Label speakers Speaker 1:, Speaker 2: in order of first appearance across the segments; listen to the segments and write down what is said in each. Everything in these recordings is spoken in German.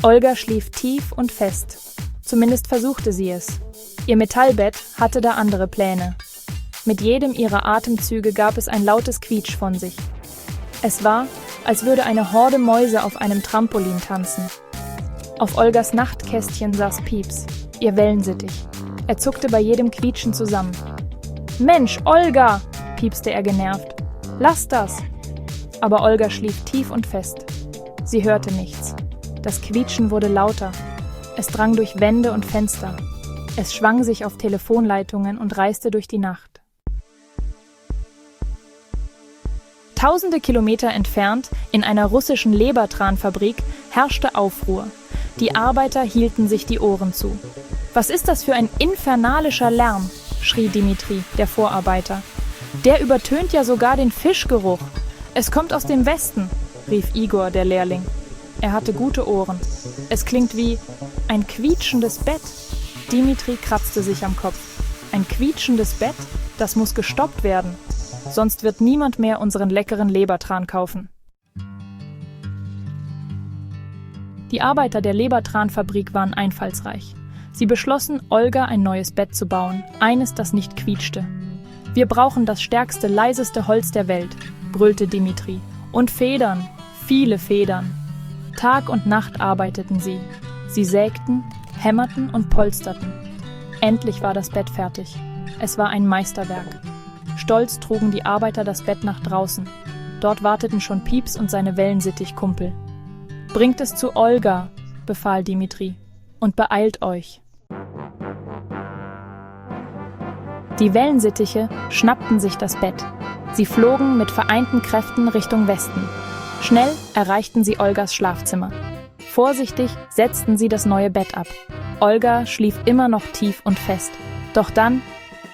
Speaker 1: Olga schlief tief und fest. Zumindest versuchte sie es. Ihr Metallbett hatte da andere Pläne. Mit jedem ihrer Atemzüge gab es ein lautes Quietsch von sich. Es war, als würde eine Horde Mäuse auf einem Trampolin tanzen. Auf Olgas Nachtkästchen saß Pieps, ihr Wellensittich. Er zuckte bei jedem Quietschen zusammen. »Mensch, Olga!« piepste er genervt. »Lass das!« Aber Olga schlief tief und fest. Sie hörte nichts. Das Quietschen wurde lauter. Es drang durch Wände und Fenster. Es schwang sich auf Telefonleitungen und reiste durch die Nacht. Tausende Kilometer entfernt, in einer russischen Lebertranfabrik, herrschte Aufruhr. Die Arbeiter hielten sich die Ohren zu. »Was ist das für ein infernalischer Lärm?« schrie Dimitri, der Vorarbeiter. »Der übertönt ja sogar den Fischgeruch. Es kommt aus dem Westen«, rief Igor, der Lehrling. Er hatte gute Ohren. Es klingt wie ein quietschendes Bett. Dimitri kratzte sich am Kopf. Ein quietschendes Bett? Das muss gestoppt werden. Sonst wird niemand mehr unseren leckeren Lebertran kaufen. Die Arbeiter der Lebertranfabrik waren einfallsreich. Sie beschlossen, Olga ein neues Bett zu bauen, eines, das nicht quietschte. »Wir brauchen das stärkste, leiseste Holz der Welt«, brüllte Dimitri. »Und Federn, viele Federn.« Tag und Nacht arbeiteten sie. Sie sägten, hämmerten und polsterten. Endlich war das Bett fertig. Es war ein Meisterwerk. Stolz trugen die Arbeiter das Bett nach draußen. Dort warteten schon Pieps und seine Wellensittichkumpel. »Bringt es zu Olga«, befahl Dimitri, »und beeilt euch.« Die Wellensittiche schnappten sich das Bett. Sie flogen mit vereinten Kräften Richtung Westen. Schnell erreichten sie Olgas Schlafzimmer. Vorsichtig setzten sie das neue Bett ab. Olga schlief immer noch tief und fest. Doch dann,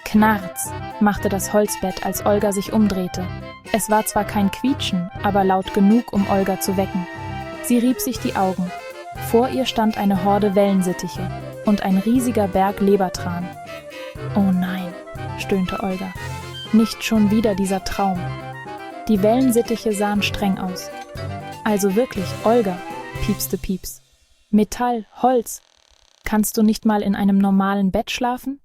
Speaker 1: Knarz, machte das Holzbett, als Olga sich umdrehte. Es war zwar kein Quietschen, aber laut genug, um Olga zu wecken. Sie rieb sich die Augen. Vor ihr stand eine Horde Wellensittiche und ein riesiger Berg Lebertran. »Oh nein«, stöhnte Olga. »Nicht schon wieder dieser Traum.« Die Wellensittiche sahen streng aus. »Also wirklich, Olga«, piepste Pieps. »Metall, Holz. Kannst du nicht mal in einem normalen Bett schlafen?«